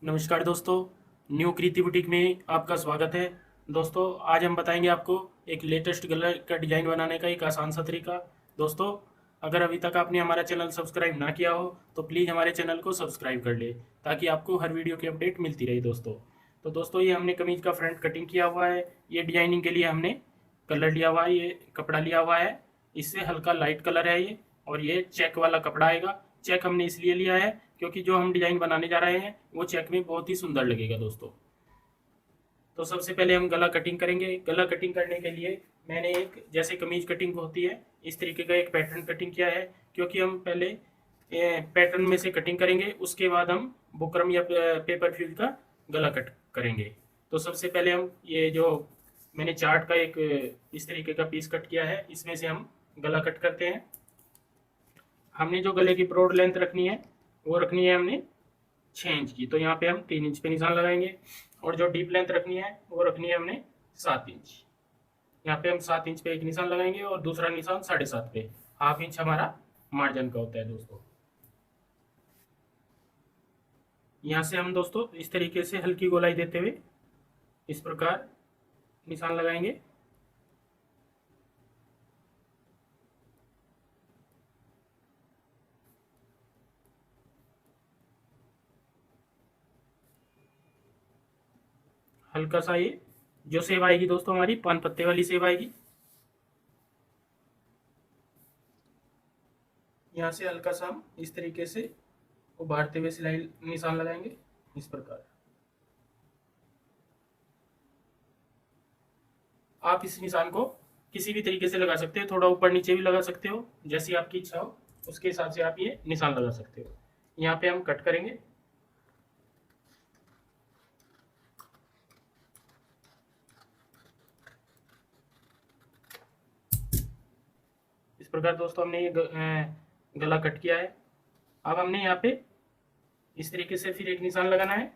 नमस्कार दोस्तों। न्यू कृति बुटीक में आपका स्वागत है। दोस्तों, आज हम बताएंगे आपको एक लेटेस्ट गला का डिजाइन बनाने का एक आसान सा तरीका। दोस्तों, अगर अभी तक आपने हमारा चैनल सब्सक्राइब ना किया हो तो प्लीज़ हमारे चैनल को सब्सक्राइब कर ले, ताकि आपको हर वीडियो की अपडेट मिलती रहे। दोस्तों ये हमने कमीज का फ्रंट कटिंग किया हुआ है। ये डिजाइनिंग के लिए हमने कलर लिया हुआ है, ये कपड़ा लिया हुआ है। इससे हल्का लाइट कलर है ये, और ये चेक वाला कपड़ा आएगा। चेक हमने इसलिए लिया है क्योंकि जो हम डिजाइन बनाने जा रहे हैं वो चेक में बहुत ही सुंदर लगेगा। तो सबसे पहले हम गला कटिंग करेंगे। गला कटिंग करने के लिए मैंने एक, जैसे कमीज कटिंग होती है इस तरीके का एक पैटर्न कटिंग किया है, क्योंकि हम पहले पैटर्न में से कटिंग करेंगे, उसके बाद हम बुकरम या पेपर फ्यूज का गला कट करेंगे। तो सबसे पहले हम ये जो मैंने चार्ट का एक इस तरीके का पीस कट किया है, इसमें से हम गला कट करते हैं। हमने जो गले की ब्रॉड लेंथ रखनी है वो रखनी है हमने 6 इंच की, तो यहाँ पे हम 3 इंच पे निशान लगाएंगे। और जो डीप लेंथ रखनी है वो रखनी है हमने 7 इंच। यहाँ पे हम 7 इंच पे एक निशान लगाएंगे और दूसरा निशान 7.5 पे। हाफ इंच हमारा मार्जिन का होता है दोस्तों। यहाँ से हम दोस्तों इस तरीके से हल्की गोलाई देते हुए इस प्रकार निशान लगाएंगे। हल्का सा ये जो सेव आएगी दोस्तों, हमारी पान पत्ते वाली सेव आएगी। यहाँ से हल्का सा हम इस तरीके से उभारते हुए सिलाई निशान लगाएंगे इस प्रकार। आप इस निशान को किसी भी तरीके से लगा सकते हो, थोड़ा ऊपर नीचे भी लगा सकते हो, जैसी आपकी इच्छा हो उसके हिसाब से आप ये निशान लगा सकते हो। यहाँ पे हम कट करेंगे। इस प्रकार दोस्तों हमने ये गला कट किया है। अब हमने यहाँ पे इस तरीके से फिर एक निशान लगाना है।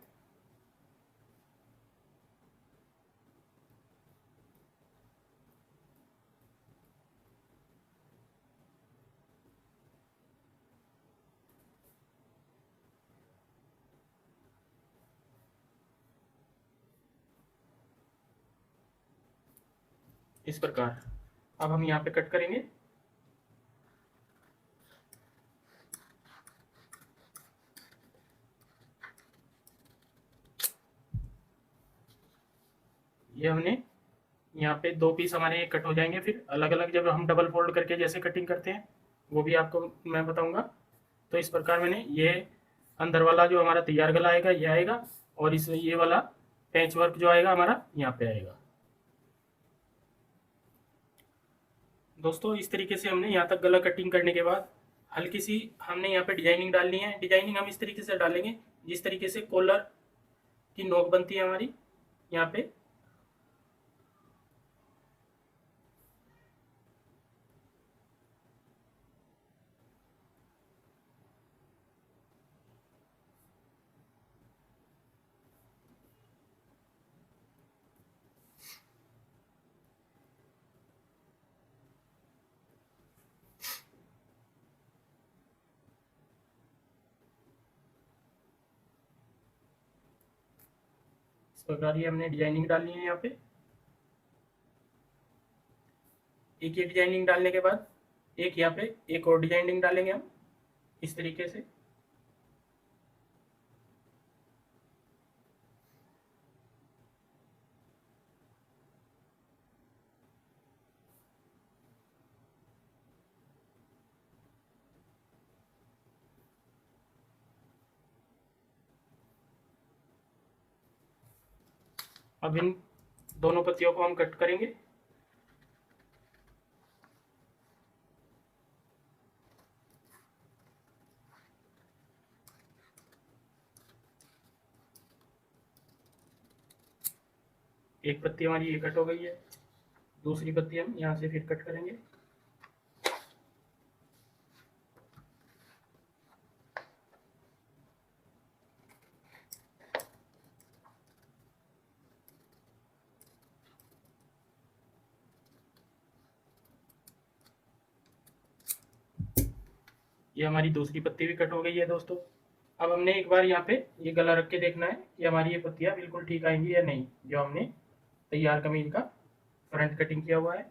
इस प्रकार अब हम यहाँ पे कट करेंगे। ये हमने यहाँ पे 2 पीस हमारे कट हो जाएंगे, फिर अलग अलग जब हम डबल फोल्ड करके जैसे कटिंग करते हैं वो भी आपको मैं बताऊंगा। तो इस प्रकार मैंने ये अंदर वाला जो हमारा तैयार गला आएगा ये आएगा, और इस ये वाला पैच वर्क जो आएगा हमारा यहाँ पे आएगा। दोस्तों इस तरीके से हमने यहाँ तक गला कटिंग करने के बाद हल्की सी हमने यहाँ पे डिजाइनिंग डालनी है। डिजाइनिंग हम इस तरीके से डालेंगे जिस तरीके से कॉलर की नोक बनती है हमारी यहाँ पे। इस प्रकार ये हमने डिजाइनिंग डालनी है यहाँ पे। एक ये डिजाइनिंग डालने के बाद एक यहाँ पे एक और डिजाइनिंग डालेंगे हम इस तरीके से। अब इन दोनों पत्तियों को हम कट करेंगे। एक पत्ती हमारी ये कट हो गई है, दूसरी पत्ती हम यहाँ से फिर कट करेंगे। ये हमारी दूसरी पत्ती भी कट हो गई है दोस्तों। अब हमने एक बार यहाँ पे ये गला रख के देखना है कि हमारी ये पत्तियाँ बिल्कुल ठीक आएंगी या नहीं, जो हमने तैयार कमीज का फ्रंट कटिंग किया हुआ है।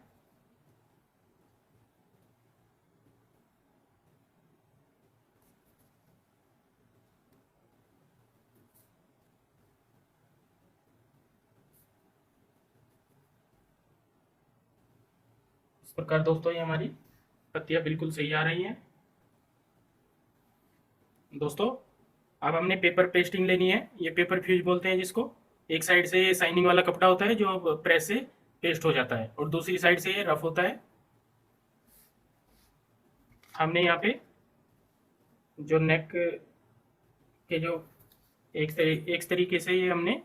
इस प्रकार दोस्तों ये हमारी पत्तियाँ बिल्कुल सही आ रही हैं। दोस्तों अब हमने पेपर पेस्टिंग लेनी है, ये पेपर फ्यूज बोलते हैं जिसको। एक साइड से ये शाइनिंग वाला कपड़ा होता है जो प्रेस से पेस्ट हो जाता है, और दूसरी साइड से ये रफ होता है। हमने यहाँ पे जो नेक के जो एक तरीके से ये हमने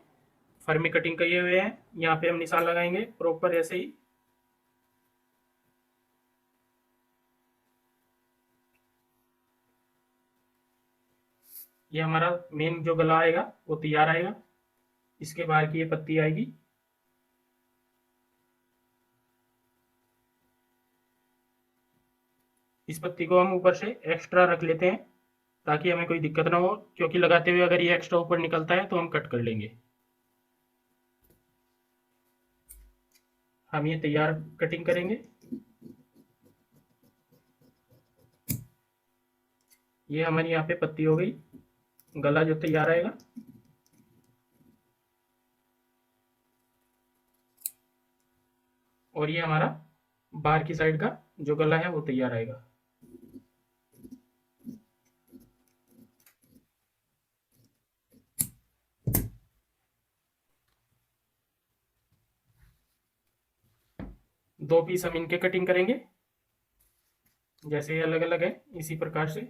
फर्मी कटिंग किए हुए हैं, यहाँ पे हम निशान लगाएंगे प्रॉपर ऐसे ही। ये हमारा मेन जो गला आएगा वो तैयार आएगा, इसके बाहर की ये पत्ती आएगी। इस पत्ती को हम ऊपर से एक्स्ट्रा रख लेते हैं ताकि हमें कोई दिक्कत ना हो, क्योंकि लगाते हुए अगर ये एक्स्ट्रा ऊपर निकलता है तो हम कट कर लेंगे। हम ये तैयार कटिंग करेंगे। ये हमारी यहाँ पे पत्ती हो गई, गला जो तैयार आएगा। और ये हमारा बाहर की साइड का जो गला है वो तैयार आएगा। दो पीस हम इनके कटिंग करेंगे, जैसे ये अलग अलग है इसी प्रकार से।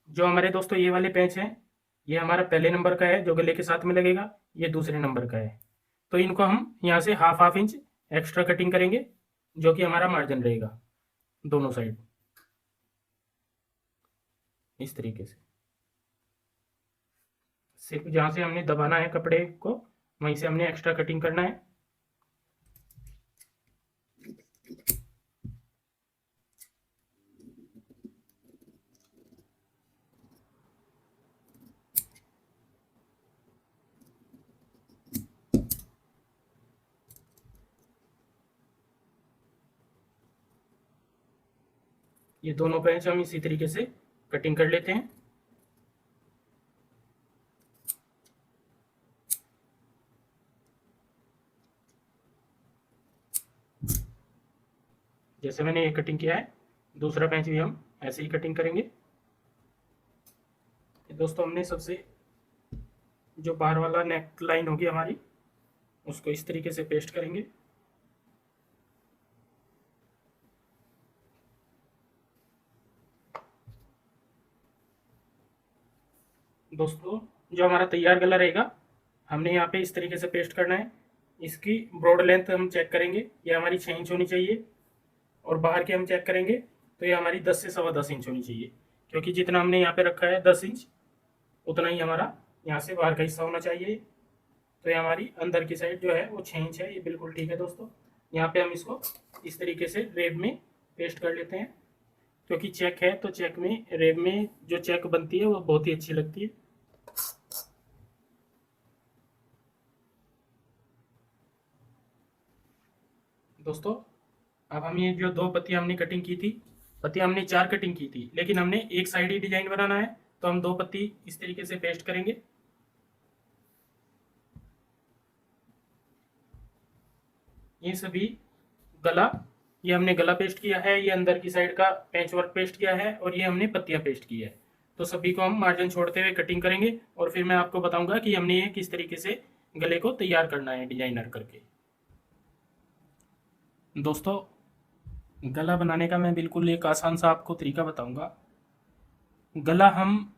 जो हमारे दोस्तों ये वाले पैच हैं, ये हमारा पहले नंबर का है जो गले के साथ में लगेगा, ये दूसरे नंबर का है। तो इनको हम यहाँ से half half inch extra cutting करेंगे, जो कि हमारा मार्जिन रहेगा दोनों साइड, इस तरीके से। सिर्फ जहाँ से हमने दबाना है कपड़े को वहीं से हमने एक्स्ट्रा कटिंग करना है। ये दोनों पैच हम इसी तरीके से कटिंग कर लेते हैं। जैसे मैंने ये कटिंग किया है, दूसरा पैच भी हम ऐसे ही कटिंग करेंगे। दोस्तों हमने सबसे जो बाहर वाला नेक लाइन होगी हमारी, उसको इस तरीके से पेस्ट करेंगे। दोस्तों जो हमारा तैयार गला रहेगा, हमने यहाँ पे इस तरीके से पेस्ट करना है। इसकी ब्रॉड लेंथ हम चेक करेंगे, ये हमारी 6 इंच होनी चाहिए। और बाहर की हम चेक करेंगे तो ये हमारी 10 से 10.25 इंच होनी चाहिए, क्योंकि जितना हमने यहाँ पे रखा है 10 इंच, उतना ही हमारा यहाँ से बाहर का हिस्सा होना चाहिए। तो ये हमारी अंदर की साइड जो है वो 6 इंच है, ये बिल्कुल ठीक है दोस्तों। यहाँ पे हम इसको इस तरीके से रेब में पेस्ट कर लेते हैं, क्योंकि चेक है तो चेक में रेब में जो चेक बनती है वो बहुत ही अच्छी लगती है। दोस्तों अब हम ये जो दो पत्तियां हमने कटिंग की थी, पत्तियां हमने 4 कटिंग की थी, लेकिन हमने एक साइड ही डिजाइन बनाना है, तो हम 2 पत्ती इस तरीके से पेस्ट करेंगे। ये सभी गला, ये हमने गला पेस्ट किया है, ये अंदर की साइड का पैच वर्क पेस्ट किया है, और ये हमने पत्तियां पेस्ट की है। तो सभी को हम मार्जिन छोड़ते हुए कटिंग करेंगे, और फिर मैं आपको बताऊंगा कि हमने ये किस तरीके से गले को तैयार करना है डिजाइनर करके। दोस्तों गला बनाने का मैं बिल्कुल एक आसान सा आपको तरीका बताऊंगा। गला हम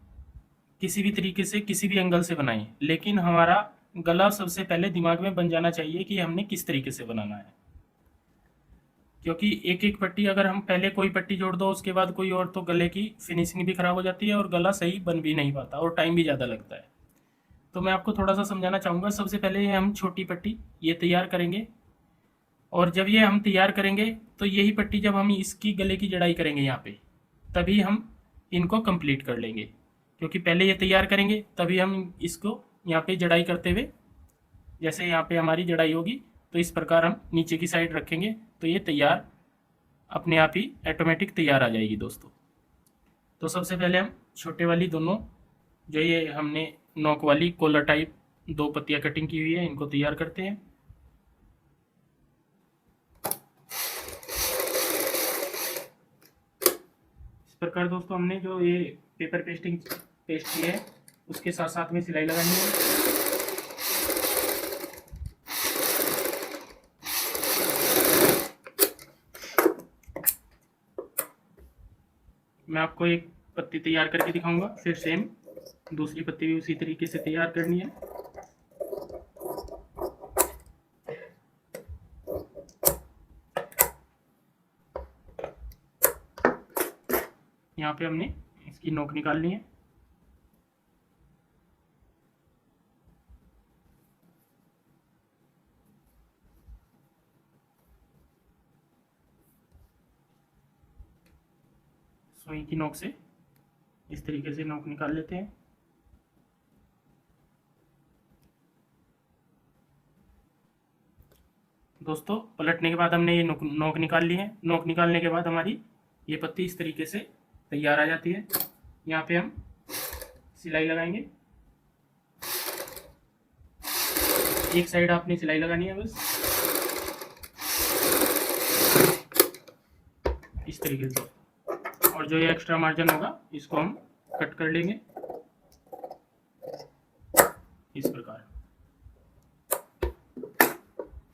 किसी भी तरीके से किसी भी एंगल से बनाएं, लेकिन हमारा गला सबसे पहले दिमाग में बन जाना चाहिए कि हमने किस तरीके से बनाना है। क्योंकि एक एक पट्टी अगर हम पहले कोई पट्टी जोड़ दो उसके बाद कोई और, तो गले की फिनिशिंग भी खराब हो जाती है और गला सही बन भी नहीं पाता और टाइम भी ज़्यादा लगता है। तो मैं आपको थोड़ा सा समझाना चाहूँगा। सबसे पहले हम छोटी पट्टी ये तैयार करेंगे, और जब ये हम तैयार करेंगे तो यही पट्टी जब हम इसकी गले की जड़ाई करेंगे यहाँ पे, तभी हम इनको कंप्लीट कर लेंगे। क्योंकि पहले ये तैयार करेंगे तभी हम इसको यहाँ पे जड़ाई करते हुए, जैसे यहाँ पे हमारी जड़ाई होगी तो इस प्रकार हम नीचे की साइड रखेंगे तो ये तैयार अपने आप ही ऑटोमेटिक तैयार आ जाएगी दोस्तों। तो सबसे पहले हम छोटे वाली दोनों जो ये हमने नोक वाली कॉलर टाइप 2 पत्तियाँ कटिंग की हुई है, इनको तैयार करते हैं। इस प्रकार दोस्तों हमने जो ये पेपर पेस्ट की है उसके साथ साथ में सिलाई लगानी है। मैं आपको एक पत्ती तैयार करके दिखाऊंगा, फिर सेम दूसरी पत्ती भी उसी तरीके से तैयार करनी है। यहाँ पे हमने इसकी नोक निकालनी है। सुई की नोक से इस तरीके से नोक निकाल लेते हैं। दोस्तों पलटने के बाद हमने ये नोक निकाल ली है। नोक निकालने के बाद हमारी ये पत्ती इस तरीके से तैयार आ जाती है। यहाँ पे हम सिलाई लगाएंगे। एक साइड आपने सिलाई लगानी है बस इस तरीके से, और जो ये एक्स्ट्रा मार्जिन होगा इसको हम कट कर लेंगे इस प्रकार।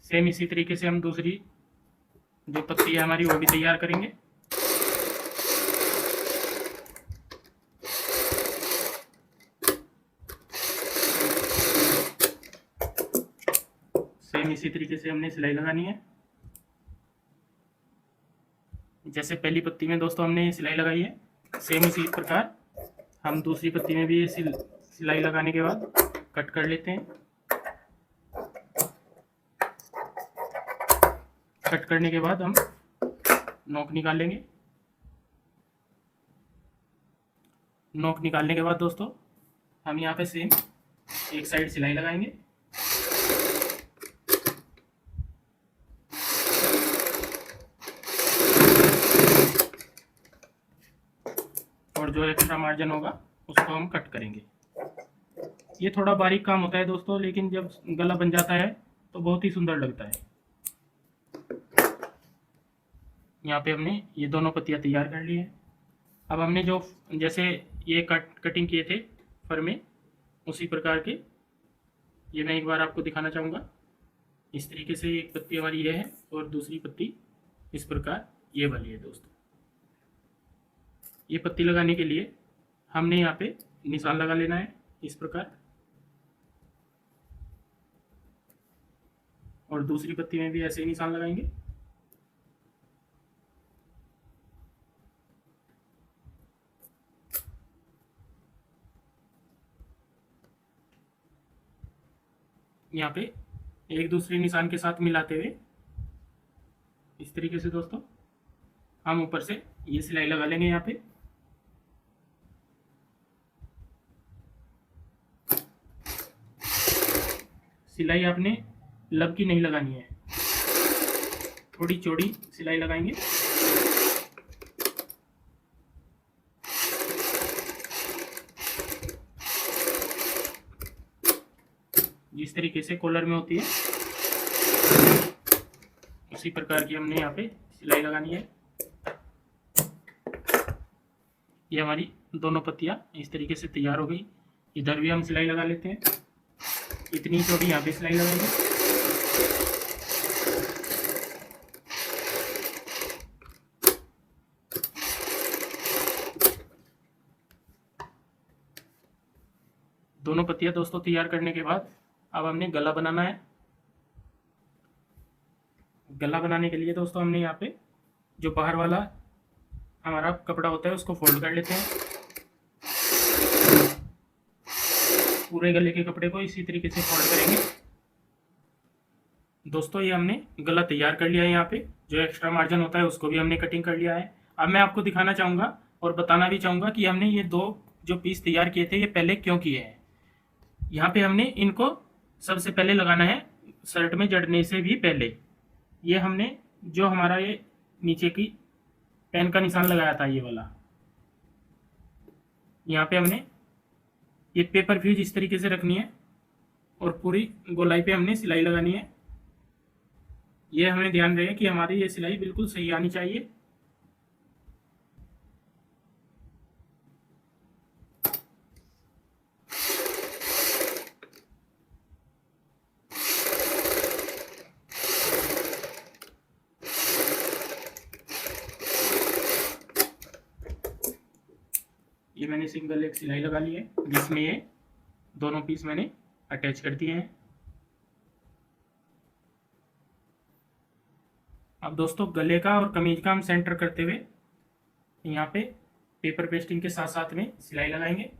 सेम इसी तरीके से हम दूसरी जो पत्ती है हमारी वो भी तैयार करेंगे। सेम इसी तरीके से हमने सिलाई लगानी है। जैसे पहली पत्ती में दोस्तों हमने सिलाई लगाई है, सेम इसी प्रकार हम दूसरी पत्ती में भी सिलाई लगाने के बाद कट कर लेते हैं। कट करने के बाद हम नोक निकाल लेंगे। नोक निकालने के बाद दोस्तों हम यहाँ पे सेम एक साइड सिलाई लगाएंगे। और जो एक्स्ट्रा मार्जिन होगा उसको हम कट करेंगे। ये थोड़ा बारीक काम होता है दोस्तों, लेकिन जब गला बन जाता है तो बहुत ही सुंदर लगता है। यहाँ पे हमने ये दोनों पत्तियाँ तैयार कर ली है। अब हमने जो जैसे ये कटिंग किए थे फर में, उसी प्रकार के ये मैं एक बार आपको दिखाना चाहूँगा। इस तरीके से एक पत्ती हमारी ये है और दूसरी पत्ती इस प्रकार ये वाली है दोस्तों। ये पत्ती लगाने के लिए हमने यहाँ पे निशान लगा लेना है इस प्रकार, और दूसरी पत्ती में भी ऐसे ही निशान लगाएंगे। यहाँ पे एक दूसरे निशान के साथ मिलाते हुए इस तरीके से दोस्तों हम ऊपर से ये सिलाई लगा लेंगे। यहाँ पे सिलाई आपने लब की नहीं लगानी है, थोड़ी चौड़ी सिलाई लगाएंगे। जिस तरीके से कॉलर में होती है उसी प्रकार की हमने यहाँ पे सिलाई लगानी है। ये हमारी दोनों पत्तियाँ इस तरीके से तैयार हो गई। इधर भी हम सिलाई लगा लेते हैं, इतनी चौड़ी यहाँ पे सिलाई लगाएंगे। दोनों पत्तियां दोस्तों तैयार करने के बाद अब हमने गला बनाना है। गला बनाने के लिए दोस्तों हमने यहाँ पे जो बाहर वाला हमारा कपड़ा होता है उसको फोल्ड कर लेते हैं। पूरे गले के कपड़े को इसी तरीके से फोल्ड करेंगे। दोस्तों ये हमने गला तैयार कर लिया है। यहाँ पे जो एक्स्ट्रा मार्जिन होता है उसको भी हमने कटिंग कर लिया है। अब मैं आपको दिखाना चाहूँगा और बताना भी चाहूँगा कि हमने ये दो जो पीस तैयार किए थे ये पहले क्यों किए हैं। यहाँ पे हमने इनको सबसे पहले लगाना है शर्ट में जड़ने से भी पहले। ये हमने जो हमारा ये नीचे की पेन का निशान लगाया था ये वाला, यहाँ पे हमने ये पेपर फ्यूज इस तरीके से रखनी है और पूरी गोलाई पे हमने सिलाई लगानी है। ये हमें ध्यान रहे कि हमारी ये सिलाई बिल्कुल सही आनी चाहिए। ये मैंने सिंगल एक सिलाई लगा ली है जिसमें ये दोनों पीस मैंने अटैच कर दिए हैं। अब दोस्तों गले का और कमीज का हम सेंटर करते हुए यहाँ पे पेपर पेस्टिंग के साथ साथ में सिलाई लगाएंगे।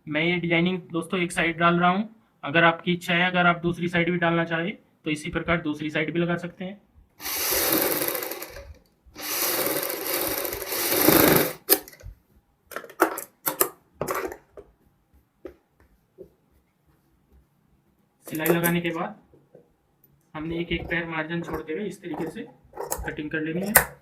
मैं ये डिजाइनिंग दोस्तों एक साइड डाल रहा हूँ। अगर आपकी इच्छा है, अगर आप दूसरी साइड भी डालना चाहें तो इसी प्रकार दूसरी साइड भी लगा सकते हैं। सिलाई लगाने के बाद हमने एक एक पैर मार्जिन छोड़ते हुए इस तरीके से कटिंग कर लेनी है।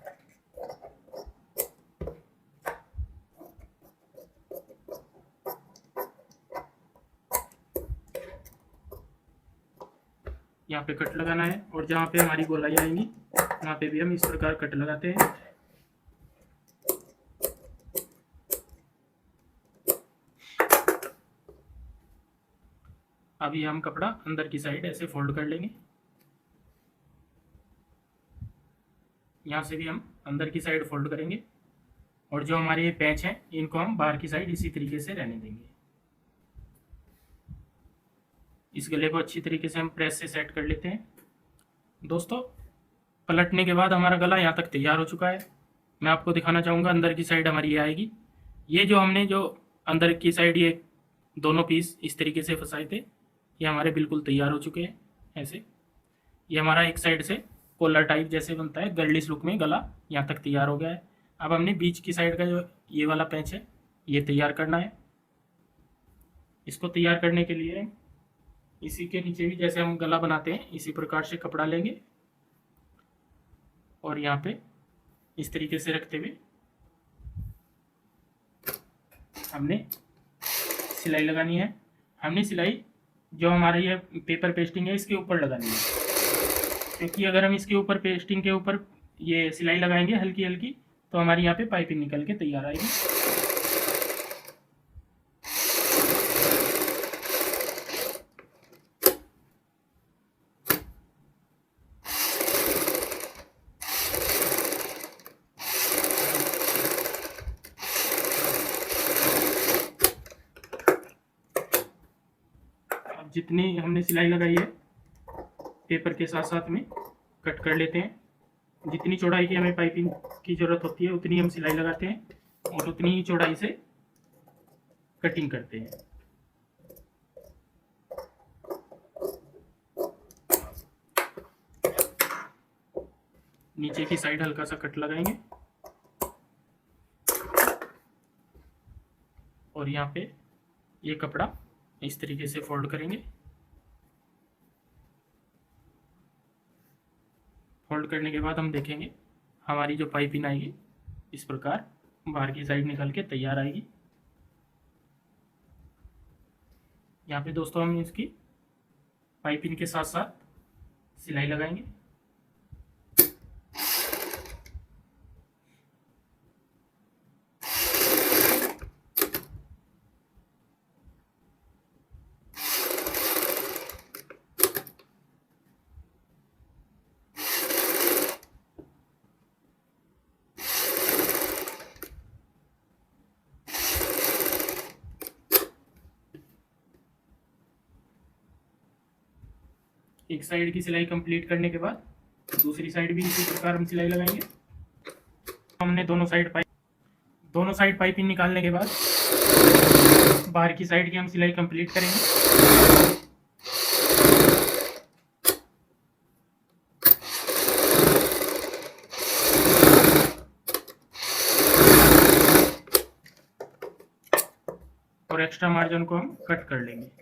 यहाँ पे कट लगाना है और जहाँ पे हमारी गोलाई आएंगी वहाँ पे भी हम इस प्रकार कट लगाते हैं। अभी हम कपड़ा अंदर की साइड ऐसे फोल्ड कर लेंगे। यहाँ से भी हम अंदर की साइड फोल्ड करेंगे और जो हमारे ये पैच हैं इनको हम बाहर की साइड इसी तरीके से रहने देंगे। इस गले को अच्छी तरीके से हम प्रेस से सेट कर लेते हैं। दोस्तों पलटने के बाद हमारा गला यहाँ तक तैयार हो चुका है। मैं आपको दिखाना चाहूँगा अंदर की साइड हमारी ये आएगी। ये जो हमने जो अंदर की साइड ये दोनों पीस इस तरीके से फंसाए थे ये हमारे बिल्कुल तैयार हो चुके हैं। ऐसे ये हमारा एक साइड से कॉलर टाइप जैसे बनता है गर्लिश लुक में गला यहाँ तक तैयार हो गया है। अब हमने बीच की साइड का जो ये वाला पैच है ये तैयार करना है। इसको तैयार करने के लिए इसी के नीचे भी जैसे हम गला बनाते हैं इसी प्रकार से कपड़ा लेंगे और यहाँ पे इस तरीके से रखते हुए हमने सिलाई लगानी है। हमने सिलाई जो हमारा ये पेपर पेस्टिंग है इसके ऊपर लगानी है, क्योंकि अगर हम इसके ऊपर पेस्टिंग के ऊपर ये सिलाई लगाएंगे हल्की हल्की तो हमारी यहाँ पे पाइपिंग निकल के तैयार आएगी। अब जितनी हमने सिलाई लगाई है पेपर के साथ साथ में कट कर लेते हैं। जितनी चौड़ाई की हमें पाइपिंग की ज़रूरत होती है उतनी हम सिलाई लगाते हैं और उतनी ही चौड़ाई से कटिंग करते हैं। नीचे की साइड हल्का सा कट लगाएंगे और यहाँ पे ये कपड़ा इस तरीके से फोल्ड करेंगे। फोल्ड करने के बाद हम देखेंगे हमारी जो पाइपिंग आएगी इस प्रकार बाहर की साइड निकल के तैयार आएगी। यहाँ पे दोस्तों हम इसकी पाइपिंग के साथ साथ सिलाई लगाएंगे। एक साइड की सिलाई कंप्लीट करने के बाद दूसरी साइड भी इसी प्रकार हम सिलाई लगाएंगे। हमने दोनों साइड पाइपिंग निकालने के बाद बाहर की साइड की हम सिलाई कंप्लीट करेंगे। और एक्स्ट्रा मार्जिन को हम कट कर लेंगे।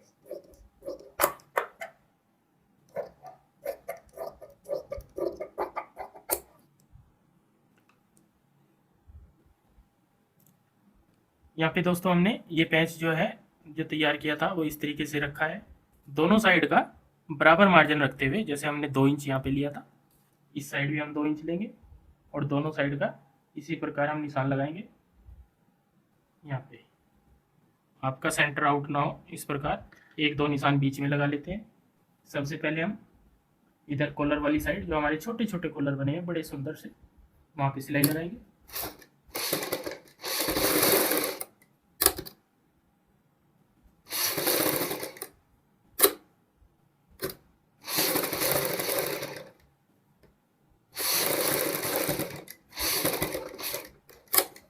यहाँ पे दोस्तों हमने ये पैच जो है जो तैयार किया था वो इस तरीके से रखा है। दोनों साइड का बराबर मार्जिन रखते हुए, जैसे हमने 2 इंच यहाँ पे लिया था, इस साइड भी हम 2 इंच लेंगे और दोनों साइड का इसी प्रकार हम निशान लगाएंगे। यहाँ पे आपका सेंटर आउट ना हो, इस प्रकार 1-2 निशान बीच में लगा लेते हैं। सबसे पहले हम इधर कॉलर वाली साइड, जो हमारे छोटे छोटे कॉलर बने हैं बड़े सुंदर से, वहाँ पे सिलाई लगाएंगे।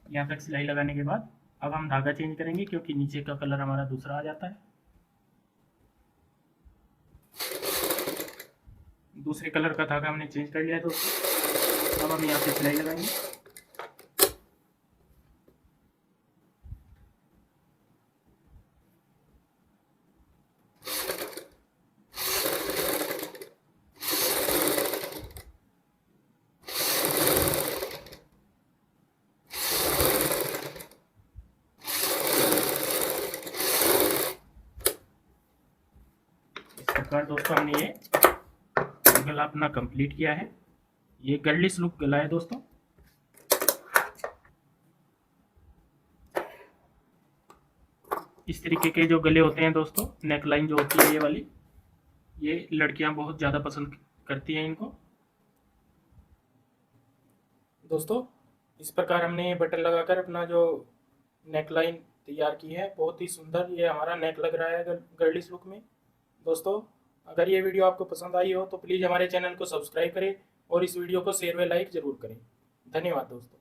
यहाँ तक सिलाई लगाने के बाद अब हम धागा चेंज करेंगे, क्योंकि नीचे का कलर हमारा दूसरा आ जाता है। दूसरे कलर का धागा हमने चेंज कर लिया है दोस्तों। अब हम यहाँ पे सिलाई लगाएंगे। प्रकार दोस्तों हमने ये गला अपना कंप्लीट किया है। ये गर्लिश लुक गला है दोस्तों। इस तरीके के जो गले होते हैं दोस्तों, नेक लाइन जो होती है ये वाली, ये लड़कियां बहुत ज़्यादा पसंद करती हैं इनको। दोस्तों इस प्रकार हमने बटन लगाकर अपना जो नेक लाइन तैयार की है, बहुत ही सुंदर ये हमारा नेक लग रहा है गर्लिश लुक में। दोस्तों अगर ये वीडियो आपको पसंद आई हो तो प्लीज़ हमारे चैनल को सब्सक्राइब करें और इस वीडियो को शेयर व लाइक ज़रूर करें। धन्यवाद दोस्तों।